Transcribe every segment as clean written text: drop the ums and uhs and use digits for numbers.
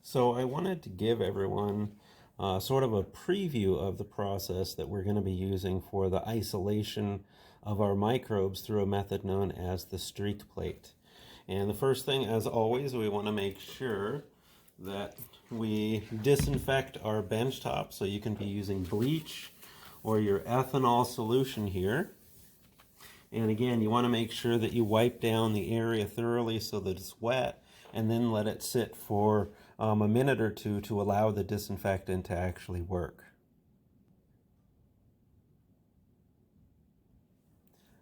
So I wanted to give everyone sort of a preview of the process that we're going to be using for the isolation of our microbes through a method known as the streak plate. And the first thing, as always, we want to make sure that we disinfect our bench top. So you can be using bleach or your ethanol solution here. And again, you want to make sure that you wipe down the area thoroughly so that it's wet, and then let it sit for a minute or two to allow the disinfectant to actually work.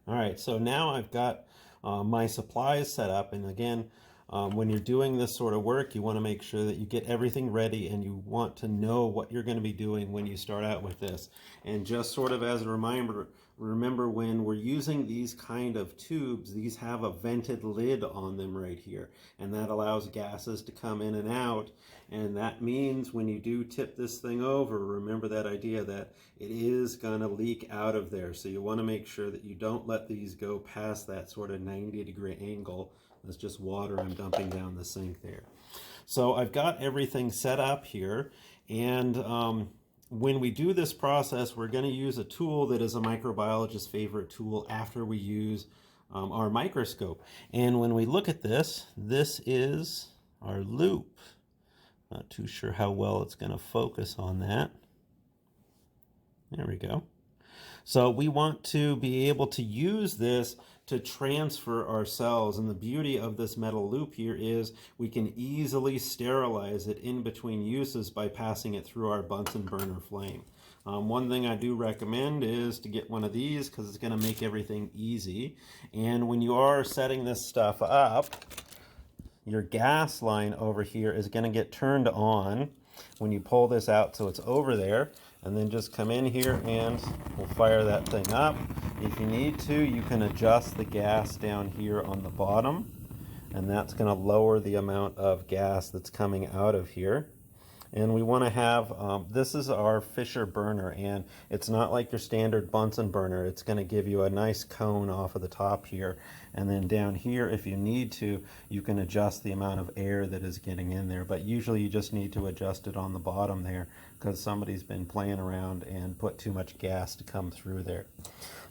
All right, so now I've got my supplies set up, and again, when you're doing this sort of work, you want to make sure that you get everything ready, and you want to know what you're going to be doing when you start out with this. And just sort of as a reminder, remember when we're using these kind of tubes, these have a vented lid on them right here, and that allows gases to come in and out. And that means when you do tip this thing over, remember that idea that it is going to leak out of there. So you want to make sure that you don't let these go past that sort of 90-degree angle. That's just water I'm dumping down the sink there. So I've got everything set up here, and when we do this process, we're going to use a tool that is a microbiologist's favorite tool after we use our microscope. And when we look at this, this is our loop. Not too sure how well it's going to focus on that. There we go. So we want to be able to use this to transfer our cells, and the beauty of this metal loop here is we can easily sterilize it in between uses by passing it through our Bunsen burner flame. One thing I do recommend is to get one of these because it's going to make everything easy. And when you are setting this stuff up, your gas line over here is going to get turned on when you pull this out, so it's over there, and then just come in here and we'll fire that thing up. If you need to, you can adjust the gas down here on the bottom, and that's going to lower the amount of gas that's coming out of here. And we want to have, this is our Fisher burner, and it's not like your standard Bunsen burner. It's going to give you a nice cone off of the top here. And then down here, if you need to, you can adjust the amount of air that is getting in there. But usually you just need to adjust it on the bottom there because somebody's been playing around and put too much gas to come through there.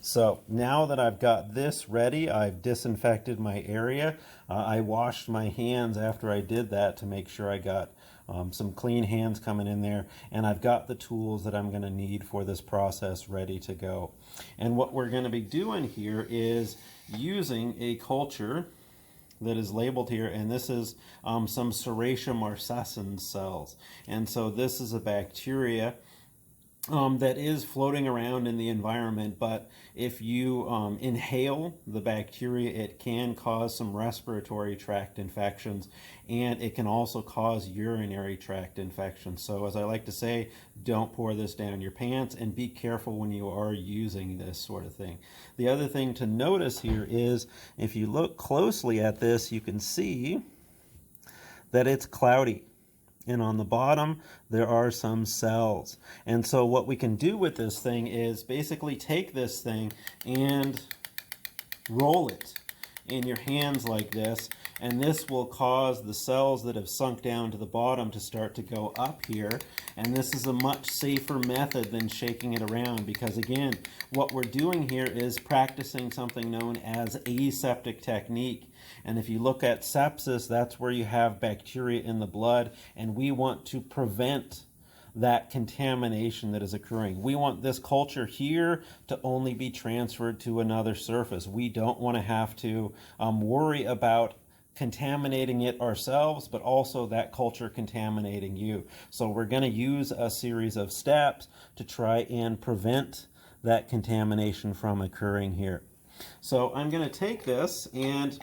So now that I've got this ready, I've disinfected my area. I washed my hands after I did that to make sure I got some clean hands coming in there, and I've got the tools that I'm going to need for this process ready to go. And what we're going to be doing here is using a culture that is labeled here, and this is some Serratia marcescens cells. And so this is a bacteria that is floating around in the environment, but if you inhale the bacteria, it can cause some respiratory tract infections, and it can also cause urinary tract infections. So as I like to say, don't pour this down your pants, and be careful when you are using this sort of thing. The other thing to notice here is if you look closely at this, you can see that it's cloudy. And on the bottom, there are some cells. And so what we can do with this thing is basically take this thing and roll it in your hands like this, and this will cause the cells that have sunk down to the bottom to start to go up here. And this is a much safer method than shaking it around, because again, what we're doing here is practicing something known as aseptic technique. And if you look at sepsis, that's where you have bacteria in the blood, and we want to prevent that contamination that is occurring. We want this culture here to only be transferred to another surface. We don't want to have to worry about contaminating it ourselves, but also that culture contaminating you. So we're going to use a series of steps to try and prevent that contamination from occurring here. So I'm going to take this, and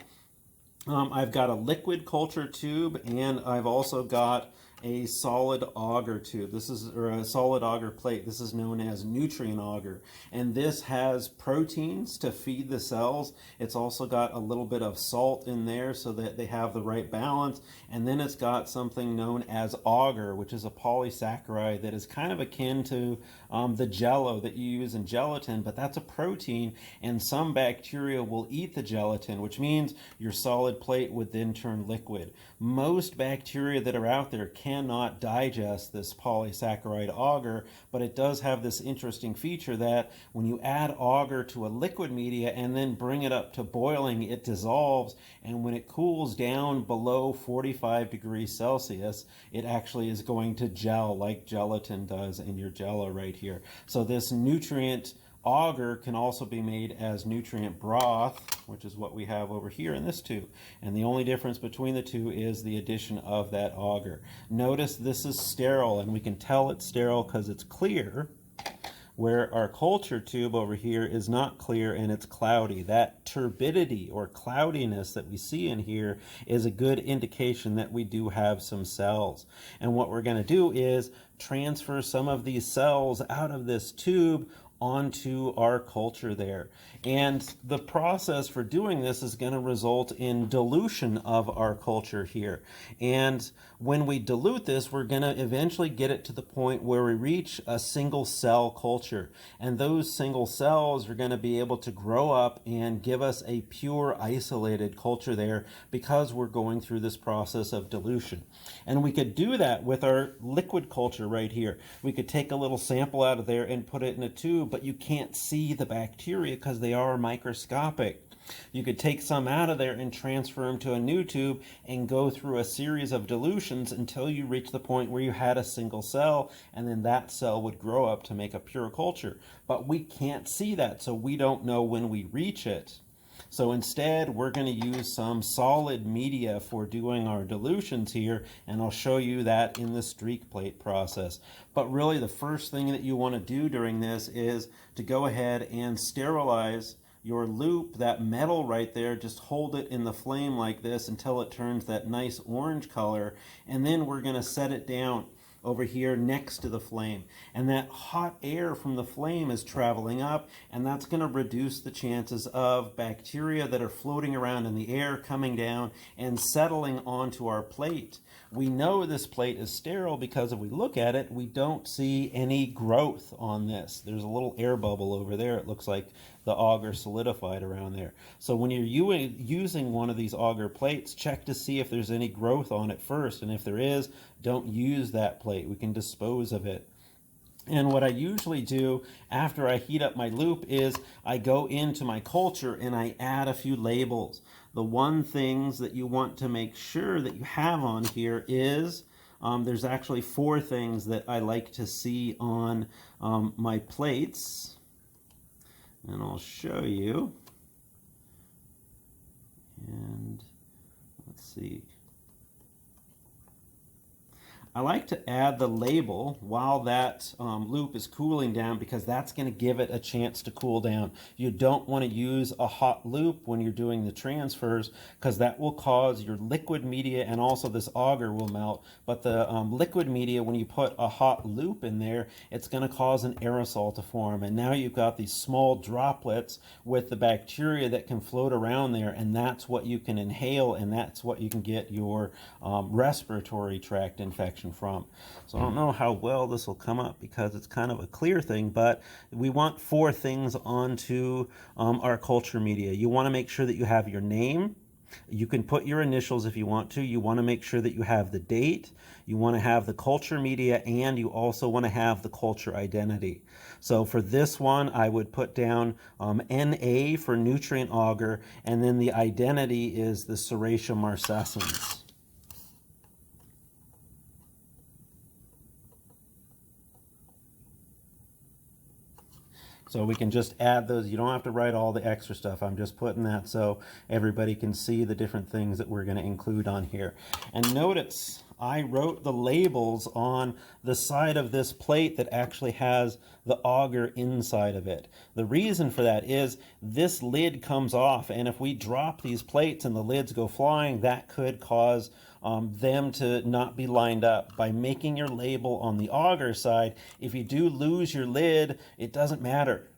I've got a liquid culture tube, and I've also got a solid agar tube. This is, or a solid agar plate. This is known as nutrient agar, and this has proteins to feed the cells. It's also got a little bit of salt in there so that they have the right balance, and then it's got something known as agar, which is a polysaccharide that is kind of akin to the jello that you use in gelatin, but that's a protein, and some bacteria will eat the gelatin, which means your solid plate would then turn liquid. Most bacteria that are out there cannot digest this polysaccharide agar, but it does have this interesting feature that when you add agar to a liquid media and then bring it up to boiling, it dissolves, and when it cools down below 45 degrees Celsius, it actually is going to gel like gelatin does in your jello right here. So this nutrient agar can also be made as nutrient broth, which is what we have over here in this tube. And the only difference between the two is the addition of that agar. Notice this is sterile, and we can tell it's sterile because it's clear, where our culture tube over here is not clear and it's cloudy. That turbidity or cloudiness that we see in here is a good indication that we do have some cells. And what we're going to do is transfer some of these cells out of this tube onto our culture there. And the process for doing this is going to result in dilution of our culture here. And when we dilute this, we're going to eventually get it to the point where we reach a single cell culture. And those single cells are going to be able to grow up and give us a pure isolated culture there because we're going through this process of dilution. And we could do that with our liquid culture right here. We could take a little sample out of there and put it in a tube, but you can't see the bacteria because they are microscopic. You could take some out of there and transfer them to a new tube and go through a series of dilutions until you reach the point where you had a single cell, and then that cell would grow up to make a pure culture. But we can't see that, so we don't know when we reach it. So instead, we're going to use some solid media for doing our dilutions here, and I'll show you that in the streak plate process. But really, the first thing that you want to do during this is to go ahead and sterilize your loop, that metal right there. Just hold it in the flame like this until it turns that nice orange color, and then we're going to set it down over here next to the flame, and that hot air from the flame is traveling up, and that's going to reduce the chances of bacteria that are floating around in the air coming down and settling onto our plate. We know this plate is sterile because if we look at it, we don't see any growth on this. There's a little air bubble over there. It looks like the agar solidified around there. So when you're using one of these agar plates, check to see if there's any growth on it first, and if there is, don't use that plate. We can dispose of it. And what I usually do after I heat up my loop is I go into my culture and I add a few labels. The one things that you want to make sure that you have on here is there's actually 4 things that I like to see on my plates, and I'll show you. And let's see. I like to add the label while that loop is cooling down because that's going to give it a chance to cool down. You don't want to use a hot loop when you're doing the transfers because that will cause your liquid media, and also this agar will melt. But the liquid media, when you put a hot loop in there, it's going to cause an aerosol to form. And now you've got these small droplets with the bacteria that can float around there, and that's what you can inhale, and that's what you can get your respiratory tract infection from. So I don't know how well this will come up because it's kind of a clear thing, but we want 4 things onto our culture media. You want to make sure that you have your name. You can put your initials if you want to. You want to make sure that you have the date. You want to have the culture media, and you also want to have the culture identity. So for this one, I would put down NA for nutrient agar, and then the identity is the Serratia marcescens. So we can just add those. You don't have to write all the extra stuff. I'm just putting that so everybody can see the different things that we're going to include on here. And notice I wrote the labels on the side of this plate that actually has the agar inside of it. The reason for that is this lid comes off, and if we drop these plates and the lids go flying, that could cause them to not be lined up. By making your label on the agar side, if you do lose your lid, it doesn't matter.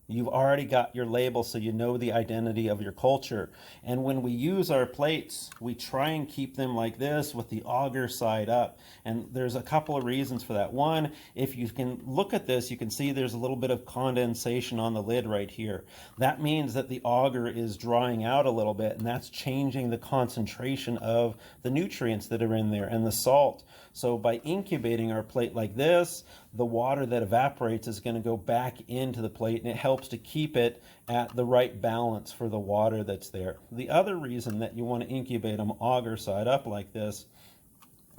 You've already got your label, so you know the identity of your culture. And when we use our plates, we try and keep them like this with the auger side up. And there's a couple of reasons for that. One, if you can look at this, you can see there's a little bit of condensation on the lid right here. That means that the auger is drying out a little bit, and that's changing the concentration of the nutrients that are in there and the salt. So by incubating our plate like this, the water that evaporates is going to go back into the plate, and it helps to keep it at the right balance for the water that's there. The other reason that you want to incubate them auger side up like this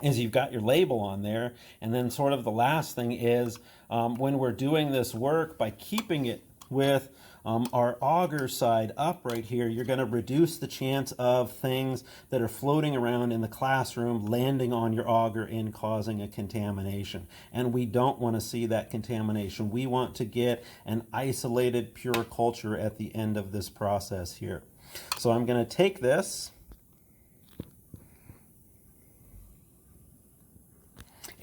is you've got your label on there. And then sort of the last thing is when we're doing this work, by keeping it with our auger side up right here, you're going to reduce the chance of things that are floating around in the classroom landing on your auger and causing a contamination. And we don't want to see that contamination. We want to get an isolated, pure culture at the end of this process here. So I'm going to take this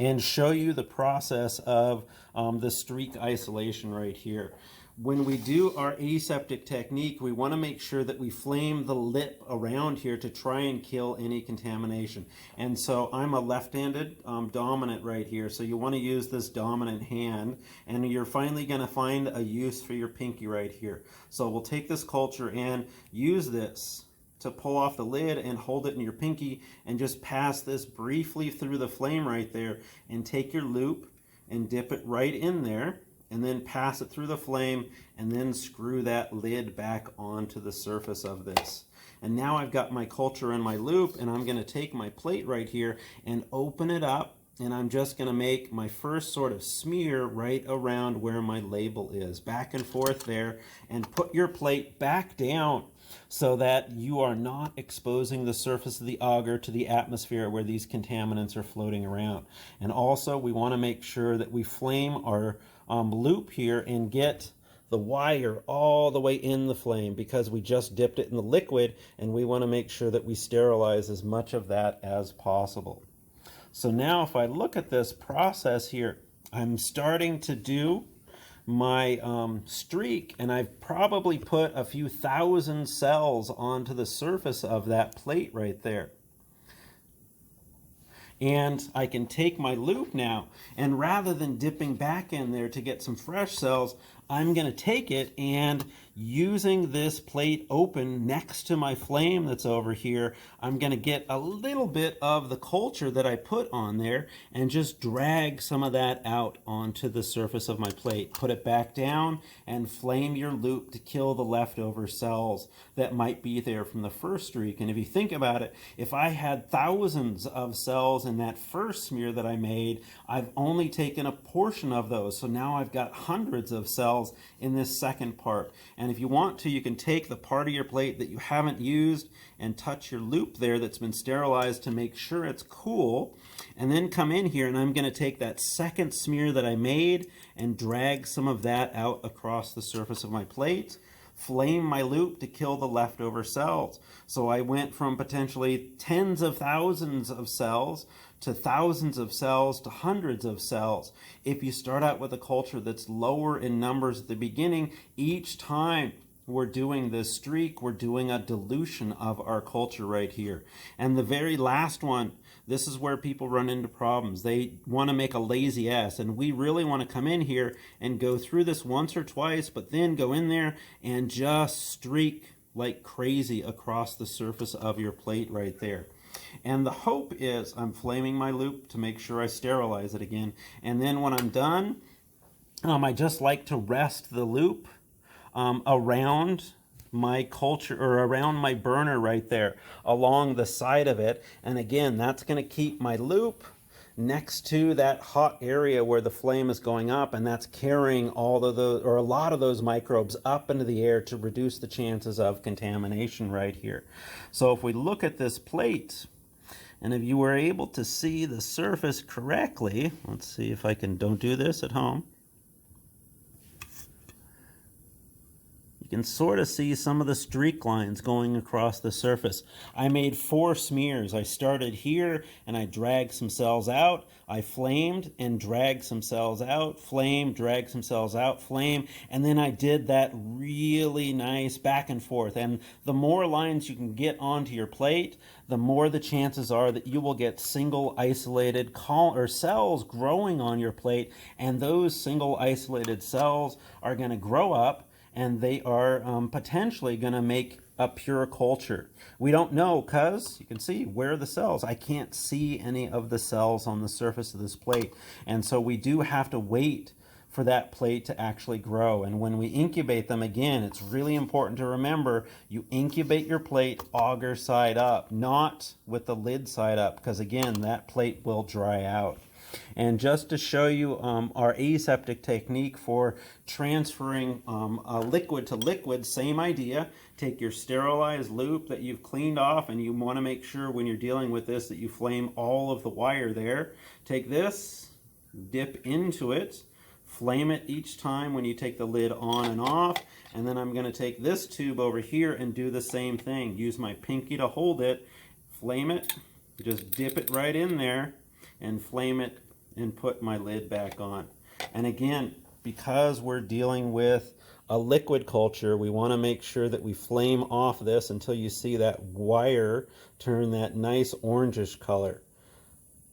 and show you the process of the streak isolation right here. When we do our aseptic technique, we want to make sure that we flame the lip around here to try and kill any contamination. And so I'm a left-handed dominant right here, so you want to use this dominant hand, and you're finally going to find a use for your pinky right here. So we'll take this culture and use this to pull off the lid and hold it in your pinky and just pass this briefly through the flame right there, and take your loop and dip it right in there, and then pass it through the flame, and then screw that lid back onto the surface of this. And now I've got my culture in my loop, and I'm going to take my plate right here and open it up, and I'm just going to make my first sort of smear right around where my label is, back and forth there, and put your plate back down so that you are not exposing the surface of the auger to the atmosphere where these contaminants are floating around. And also we want to make sure that we flame our loop here and get the wire all the way in the flame, because we just dipped it in the liquid, and we want to make sure that we sterilize as much of that as possible. So now if I look at this process here, I'm starting to do my streak, and I've probably put a few thousand cells onto the surface of that plate right there. And I can take my loop now, and rather than dipping back in there to get some fresh cells, I'm going to take it, and using this plate open next to my flame that's over here, I'm going to get a little bit of the culture that I put on there and just drag some of that out onto the surface of my plate. Put it back down and flame your loop to kill the leftover cells that might be there from the first streak. And if you think about it, if I had thousands of cells in that first smear that I made, I've only taken a portion of those. So now I've got hundreds of cells in this second part. And if you want to, you can take the part of your plate that you haven't used and touch your loop there that's been sterilized to make sure it's cool, and then come in here, and I'm going to take that second smear that I made and drag some of that out across the surface of my plate, flame my loop to kill the leftover cells. So I went from potentially tens of thousands of cells to thousands of cells to hundreds of cells. If you start out with a culture that's lower in numbers at the beginning, each time we're doing this streak, we're doing a dilution of our culture right here. And the very last one, this is where people run into problems. They want to make a lazy S, and we really want to come in here and go through this once or twice, but then go in there and just streak like crazy across the surface of your plate right there. And the hope is I'm flaming my loop to make sure I sterilize it again. And then when I'm done, I just like to rest the loop around my culture, or around my burner right there, along the side of it. And again, that's going to keep my loop next to that hot area where the flame is going up, and that's carrying all of those, or a lot of those microbes up into the air to reduce the chances of contamination right here. So if we look at this plate, and if you were able to see the surface correctly, let's see if I can, don't do this at home. You can sort of see some of the streak lines going across the surface. I made 4 smears. I started here and I dragged some cells out. I flamed and dragged some cells out, flame, dragged some cells out, flame, and then I did that really nice back and forth. And the more lines you can get onto your plate, the more the chances are that you will get single isolated cells growing on your plate, and those single isolated cells are going to grow up and they are potentially going to make a pure culture. We don't know because you can see where are the cells. I can't see any of the cells on the surface of this plate, and so we do have to wait for that plate to actually grow. And when we incubate them, again, it's really important to remember you incubate your plate auger side up, not with the lid side up, because again, that plate will dry out. And just to show you our aseptic technique for transferring a liquid to liquid, same idea. Take your sterilized loop that you've cleaned off, and you want to make sure when you're dealing with this that you flame all of the wire there. Take this, dip into it, flame it each time when you take the lid on and off, and then I'm going to take this tube over here and do the same thing. Use my pinky to hold it, flame it, just dip it right in there, and flame it and put my lid back on. And again, because we're dealing with a liquid culture, we want to make sure that we flame off this until you see that wire turn that nice orangish color.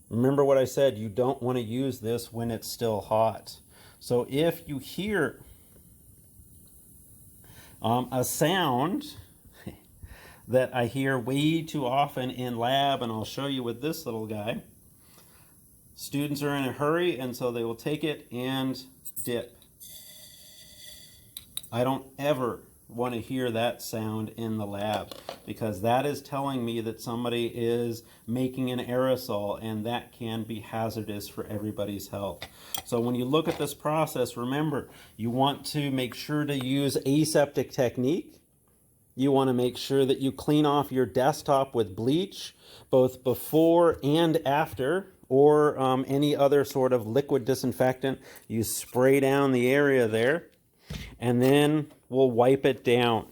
Remember what I said, you don't want to use this when it's still hot. So if you hear a sound that I hear way too often in lab, and I'll show you with this little guy, students are in a hurry, and so they will take it and dip. I don't ever want to hear that sound in the lab, because that is telling me that somebody is making an aerosol, and that can be hazardous for everybody's health. So when you look at this process, remember, you want to make sure to use aseptic technique. You want to make sure that you clean off your desktop with bleach, both before and after, or any other sort of liquid disinfectant. You spray down the area there, and then we'll wipe it down.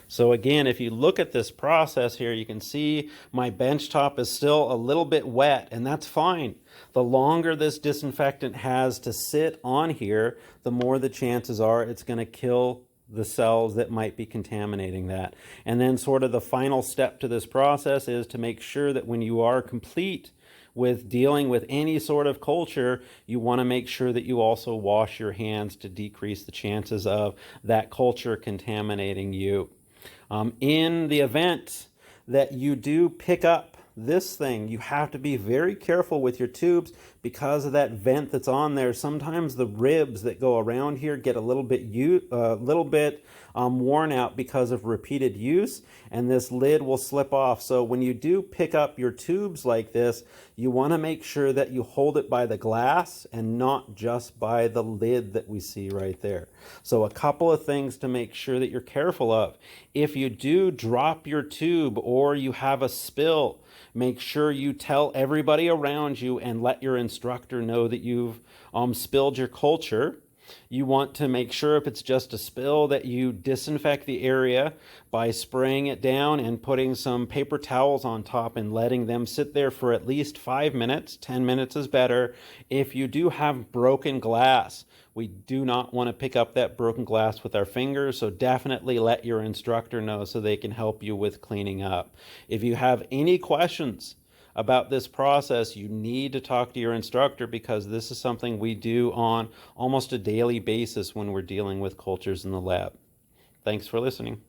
So again, if you look at this process here, you can see my bench top is still a little bit wet, and that's fine. The longer this disinfectant has to sit on here, the more the chances are it's going to kill the cells that might be contaminating that. And then sort of the final step to this process is to make sure that when you are complete with dealing with any sort of culture, you want to make sure that you also wash your hands to decrease the chances of that culture contaminating you. In the event that you do pick up this thing, you have to be very careful with your tubes because of that vent that's on there. Sometimes the ribs that go around here get a little bit worn out because of repeated use, and this lid will slip off. So when you do pick up your tubes like this, you want to make sure that you hold it by the glass and not just by the lid that we see right there. So a couple of things to make sure that you're careful of. If you do drop your tube or you have a spill, make sure you tell everybody around you and let your instructor know that you've spilled your culture. You want to make sure if it's just a spill that you disinfect the area by spraying it down and putting some paper towels on top and letting them sit there for at least 5 minutes. 10 minutes is better. If you do have broken glass, we do not want to pick up that broken glass with our fingers, so definitely let your instructor know so they can help you with cleaning up. If you have any questions about this process, you need to talk to your instructor, because this is something we do on almost a daily basis when we're dealing with cultures in the lab. Thanks for listening.